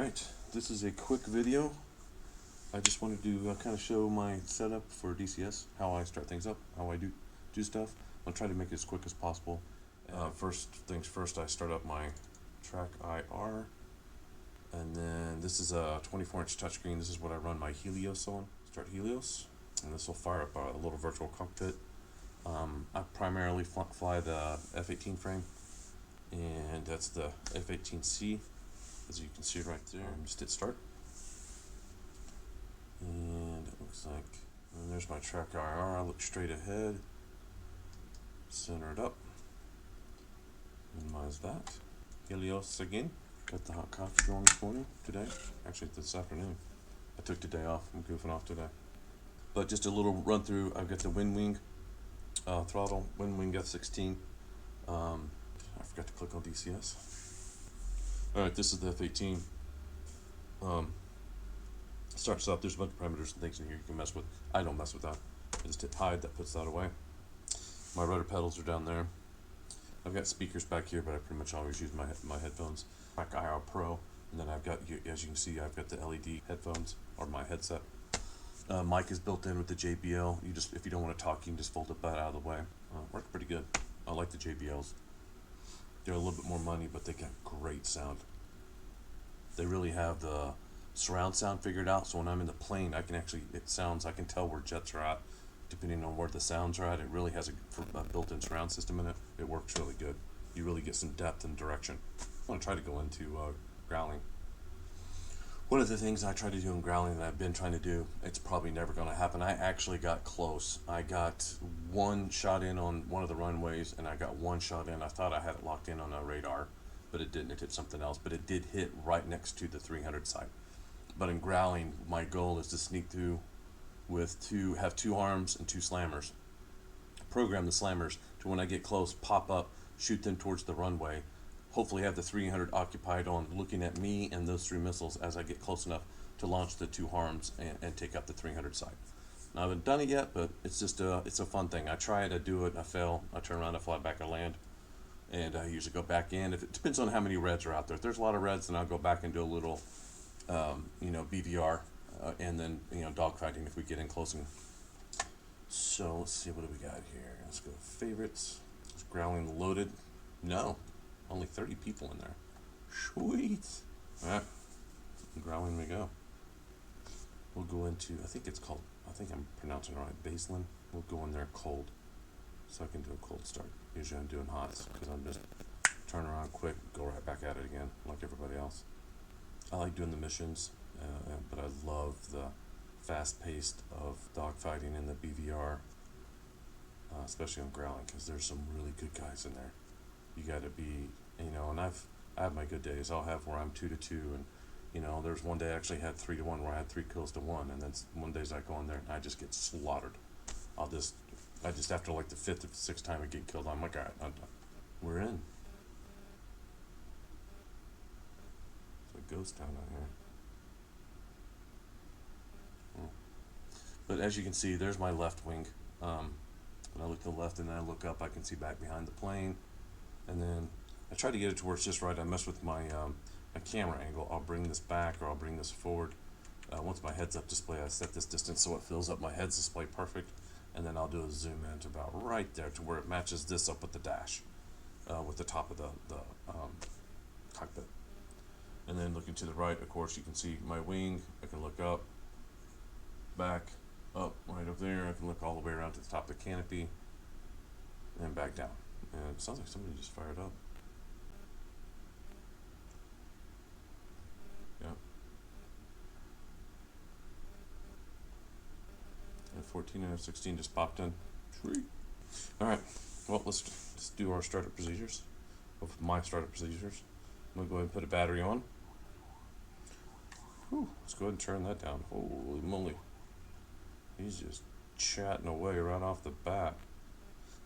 Alright, this is a quick video. I just wanted to kind of show my setup for DCS, how I start things up, how I do stuff. I'll try to make it as quick as possible. First things first, I start up my track IR, and then this is a 24-inch touchscreen. This is what I run my Helios on. Start Helios, and this will fire up a little virtual cockpit. I primarily fly the F-18 frame, and that's the F-18C, as you can see right there. Just hit start, and it looks like, and there's my track IR. I look straight ahead, center it up, minimize that. Helios again. Got the hot coffee going this morning, today, actually this afternoon. I took today off, I'm goofing off today. But just a little run through. I've got the wind wing throttle, wind wing F-16. I forgot to click on DCS. Alright, this is the F-18. Starts up, there's a bunch of parameters and things in here you can mess with. I don't mess with that. I just hit hide, that puts that away. My rudder pedals are down there. I've got speakers back here, but I pretty much always use my headphones. Track IR Pro, and then I've got, as you can see, I've got the LED headphones, or my headset. Mic is built in with the JBL. You just, if you don't want to talk, you can just fold that out of the way. Works pretty good. I like the JBLs. They're a little bit more money, but they got great sound. They really have the surround sound figured out, so when I'm in the plane, I can actually, I can tell where jets are at, depending on where the sounds are at. It really has a built-in surround system in it. It works really good. You really get some depth and direction. I want to try to go into growling. One of the things I try to do in growling that I've been trying to do, it's probably never going to happen. I actually got close. I got one shot in on one of the runways, and I got one shot in. I thought I had it locked in on a radar, but it didn't. It hit something else, but it did hit right next to the 300 side. But in growling, my goal is to sneak through have two arms and two slammers. Program the slammers to, when I get close, pop up, shoot them towards the runway. Hopefully have the 300 occupied on looking at me and those three missiles as I get close enough to launch the two harms and take up the 300 side. Now, I haven't done it yet, but it's just it's a fun thing. I try it, I do it, I fail, I turn around, I fly back, I land, and I usually go back in. If it depends on how many reds are out there. If there's a lot of reds, then I'll go back and do a little, BVR, and then dogfighting if we get in close. So let's see, what do we got here? Let's go favorites. Is growling loaded? No. Only 30 people in there. Sweet. Alright. Growling we go. We'll go into, I think I'm pronouncing it right, baseline. We'll go in there cold. So I can do a cold start. Usually I'm doing hots because I'm just turn around quick, go right back at it again like everybody else. I like doing the missions, but I love the fast paced of dogfighting in the BVR, especially on growling, because there's some really good guys in there. You got to be, and I have my good days. I'll have where I'm 2-2, and there's one day I actually had 3-1 where I had 3 kills to 1, and then one days I go in there and I just get slaughtered. I just after like the 5th or 6th time I get killed, I'm like, all right, I'm done. We're in. It's a ghost town out here. But as you can see, there's my left wing. When I look to the left and then I look up, I can see back behind the plane. And then I try to get it to where it's just right. I mess with my camera angle. I'll bring this back or I'll bring this forward. Once my heads up display, I set this distance so it fills up my heads display perfect. And then I'll do a zoom in to about right there to where it matches this up with the dash, with the top of the cockpit. And then looking to the right, of course, you can see my wing. I can look up, back, up, right up there. I can look all the way around to the top of the canopy, and then back down. And it sounds like somebody just fired up. Yep. F-14 and F-16 just popped in. Sweet. Alright, well, let's do our startup procedures. My startup procedures. I'm going to go ahead and put a battery on. Whew, let's go ahead and turn that down. Holy moly. He's just chatting away right off the bat.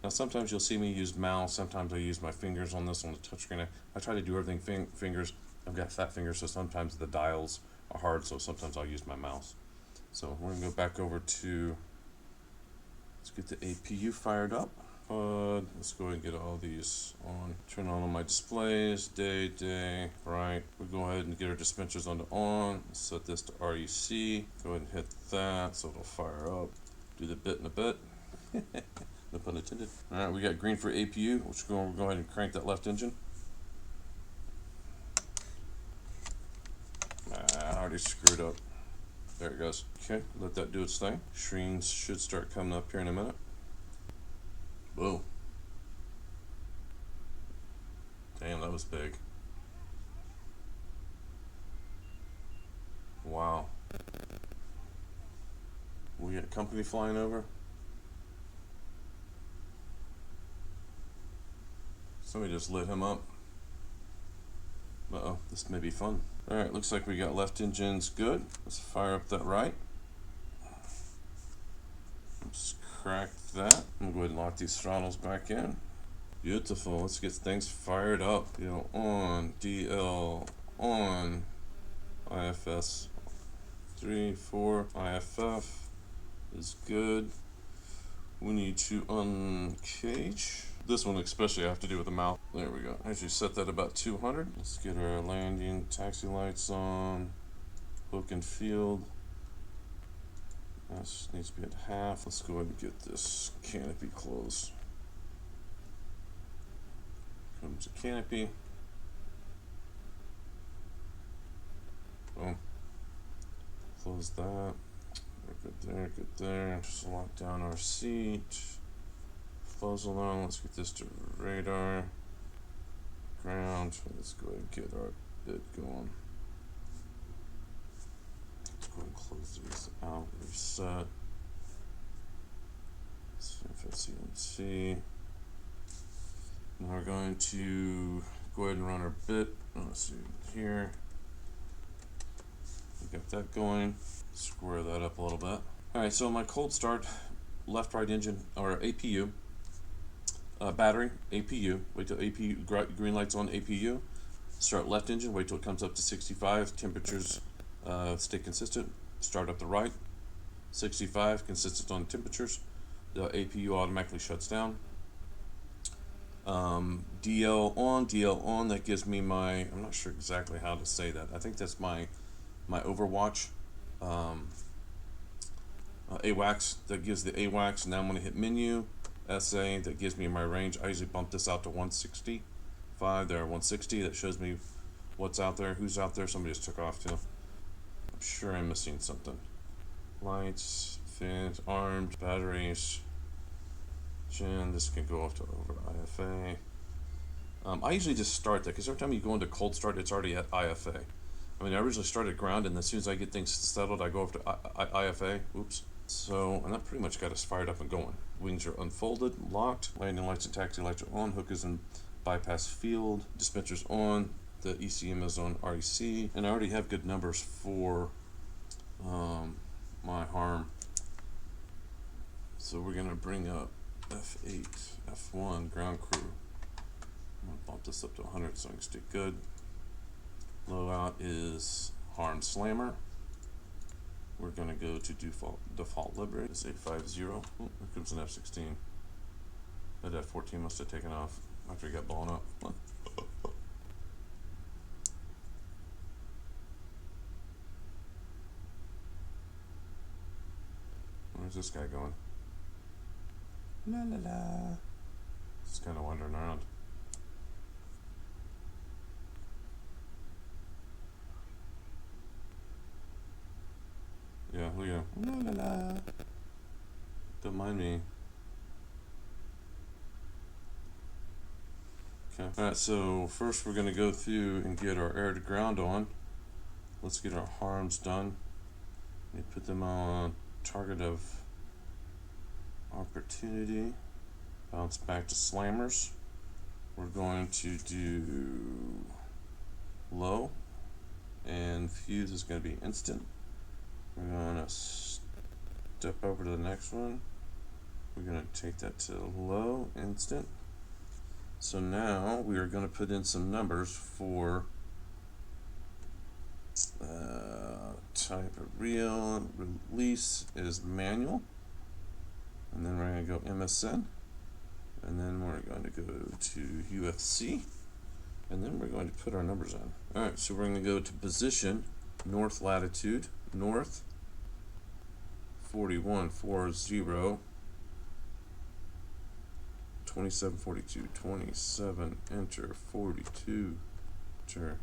Now sometimes you'll see me use mouse, sometimes I use my fingers on this on the touchscreen. I try to do everything fingers. I've got fat fingers, so sometimes the dials are hard, so sometimes I'll use my mouse. So we're going to go back over to, let's get the APU fired up. pod. Let's go ahead and get all these on. Turn on all my displays, day, right. We'll go ahead and get our dispensers on to on. Set this to REC. Go ahead and hit that so it'll fire up. Do the bit in a bit. No pun intended. Alright, we got green for APU, which we'll go ahead and crank that left engine. I already screwed up. There it goes. Okay, let that do its thing. Screens should start coming up here in a minute. Boom. Damn, that was big. Wow. We got company flying over. Somebody just lit him up. Uh-oh, this may be fun. Alright, looks like we got left engines good. Let's fire up that right. Let's crack that. I'm gonna go ahead and lock these throttles back in. Beautiful. Let's get things fired up. DL on, DL on, IFS 3, 4, IFF is good. We need to uncage. This one especially I have to do with the mouth. There we go. Actually set that about 200. Let's get our landing taxi lights on. Hook and field. This needs to be at half. Let's go ahead and get this canopy closed. Comes the canopy. Boom. Close that. Good there, good there. Just lock down our seat. Close along. Let's get this to radar. Ground. Let's go ahead and get our bit going. Let's go ahead and close these out. Reset. CNC. Now we're going to go ahead and run our bit. Let's see here. We got that going. Square that up a little bit. Alright, so my cold start, left right engine, or APU, battery, APU, wait till APU, green light's on APU, start left engine, wait till it comes up to 65, temperatures stay consistent, start up the right, 65, consistent on temperatures, the APU automatically shuts down. DL on, that gives me my, I'm not sure exactly how to say that, I think that's my Overwatch. AWACS, that gives the AWACS. Now I'm going to hit menu, SA, that gives me my range. I usually bump this out to 165, there, 160, that shows me what's out there, who's out there. Somebody just took off too. I'm sure I'm missing something. Lights, fins, arms, batteries, gen, this can go off to over IFA. I usually just start that, because every time you go into cold start, it's already at IFA. I mean, I originally started ground, and as soon as I get things settled, I go over to IFA. Oops. So, and that pretty much got us fired up and going. Wings are unfolded, locked. Landing lights and taxi lights are on. Hook is in bypass field. Dispensers on. The ECM is on REC. And I already have good numbers for my harm. So we're going to bring up F8, F1, ground crew. I'm going to bump this up to 100 so I can stay good. Blowout is harm slammer. We're going to go to default liberate. It's 850. Oh, here comes an F16. That F14 must have taken off after he got blown up. Where's this guy going? La la la. Just kind of wandering around. Yeah, look at him. La la la. Don't mind me. Okay. Alright, so first we're going to go through and get our air to ground on. Let's get our harms done. We put them on target of opportunity. Bounce back to slammers. We're going to do low. And fuse is going to be instant. We're going to step over to the next one. We're going to take that to low, instant. So now we are going to put in some numbers for type of reel. Release is manual. And then we're going to go MSN. and then we're going to go to UFC, and then we're going to put our numbers in. Alright, so we're going to go to position, north latitude, north, 4140, 2742, 27, enter, 42, enter,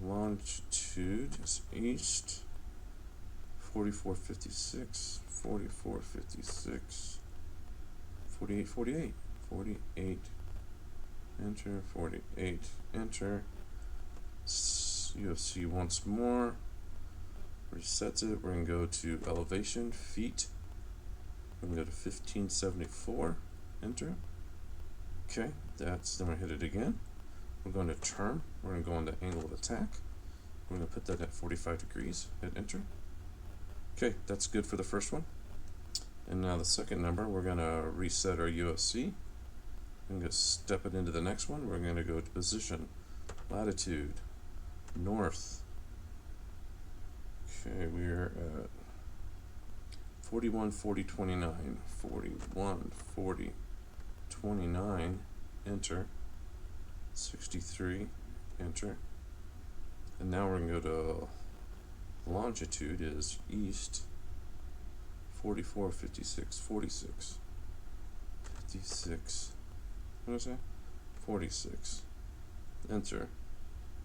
longitude is east, 4456, 4456, 4848, 48, enter, 48, enter, UFC once more, resets it. We're going to go to elevation, feet, we're going to go to 1574, enter, okay, then we're going to hit it again. We're going to term, we're going to go into angle of attack, we're going to put that at 45 degrees, hit enter. Okay, that's good for the first one. And now the second number, we're going to reset our UFC. I'm going to step it into the next one. We're going to go to position, latitude, north. Okay, we're at 41, 40, 29, 41, 40, 29, enter, 63, enter. And now we're going to go to longitude is east, 44, 56, 46, 56, what did I say? 46, enter,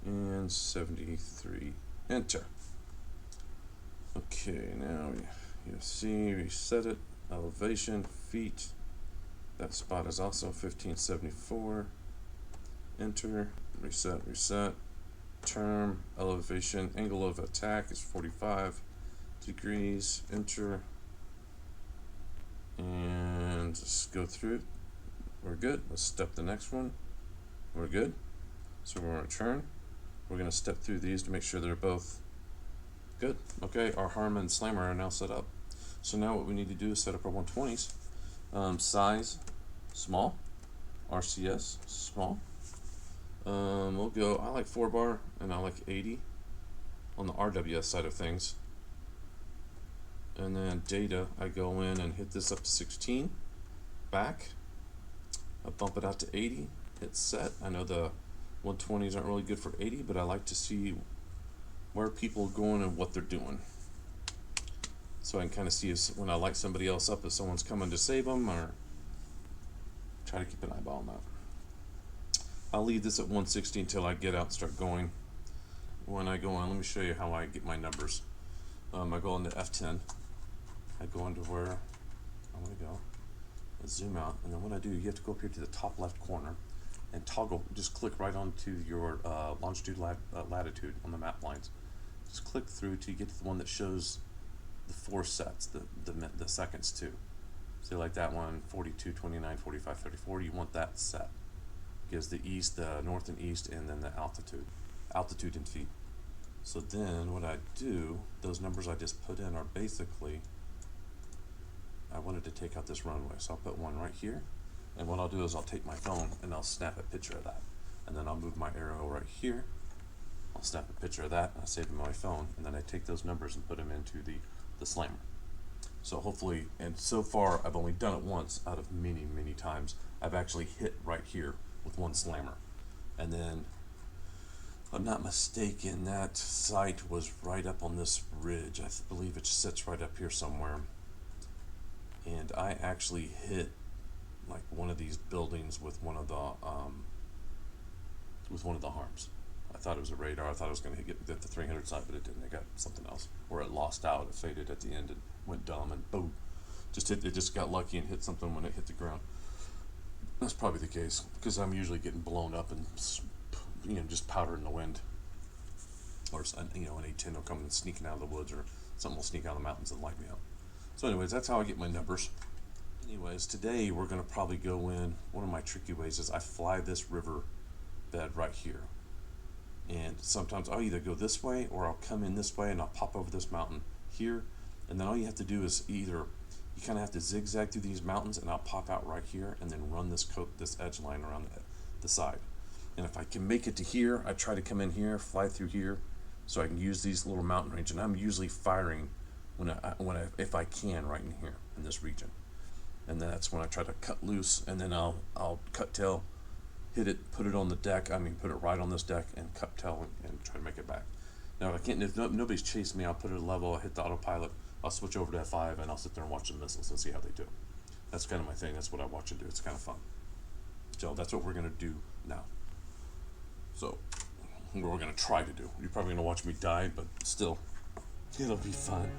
and 73, enter. Okay, now you see, reset it, elevation, feet, that spot is also 1574, enter, reset, reset, term, elevation, angle of attack is 45 degrees, enter, and just go through it. We're good. Let's step the next one. We're good. So we're going to turn. We're going to step through these to make sure they're both good. Okay, our harm and slammer are now set up. So now what we need to do is set up our 120s. Size, small. RCS, small. We'll go, I like 4-bar and I like 80 on the RWS side of things. And then data, I go in and hit this up to 16, back, I bump it out to 80, hit set. I know the 120s aren't really good for 80, but I like to see where people are going and what they're doing. So I can kind of see if, when I light somebody else up, if someone's coming to save them, or try to keep an eyeball on that. I'll leave this at 160 until I get out and start going. When I go on, let me show you how I get my numbers. I go into F10. I go into where I want to go. I zoom out, and then what I do, you have to go up here to the top left corner and toggle, just click right onto your longitude, latitude on the map lines. Just click through till you get to the one that shows the 4 sets, the seconds too. So like that one, 42, 29, 45, 34, you want that set. Gives the east, the north and east, and then the altitude in feet. So then what I do, those numbers I just put in are basically, I wanted to take out this runway, so I'll put one right here. And what I'll do is I'll take my phone and I'll snap a picture of that. And then I'll move my arrow right here. I'll snap a picture of that, I save it on my phone, and then I take those numbers and put them into the slammer. So hopefully, and so far I've only done it once out of many, many times, I've actually hit right here with one slammer. And then, if I'm not mistaken, that site was right up on this ridge. I believe it sits right up here somewhere. And I actually hit like one of these buildings with one of the harms. I thought it was a radar. I thought it was going to get the 300 side, but it didn't. It got something else, or it lost out. It faded at the end and went dumb, and boom, it just got lucky and hit something when it hit the ground. That's probably the case, because I'm usually getting blown up and just powder in the wind, or an A-10 will come and sneaking out of the woods, or something will sneak out of the mountains and light me up. So anyways, that's how I get my numbers. Anyways, today we're going to probably go in, one of my tricky ways is I fly this river bed right here. And sometimes I'll either go this way or I'll come in this way and I'll pop over this mountain here. And then all you have to do is either, you kind of have to zigzag through these mountains and I'll pop out right here and then run this edge line around the side. And if I can make it to here, I try to come in here, fly through here, so I can use these little mountain range. And I'm usually firing if I can right in here in this region. and that's when I try to cut loose, and then I'll cut tail, hit it, put it on the deck. I mean, put it right on this deck, and cut tail and try to make it back. Now, if nobody's chasing me, I'll put it at a level. I'll hit the autopilot. I'll switch over to F5, and I'll sit there and watch the missiles and see how they do. That's kind of my thing. That's what I watch and do. It's kind of fun. So that's what we're gonna do now. So what we're gonna try to do. You're probably gonna watch me die, but still, it'll be fun.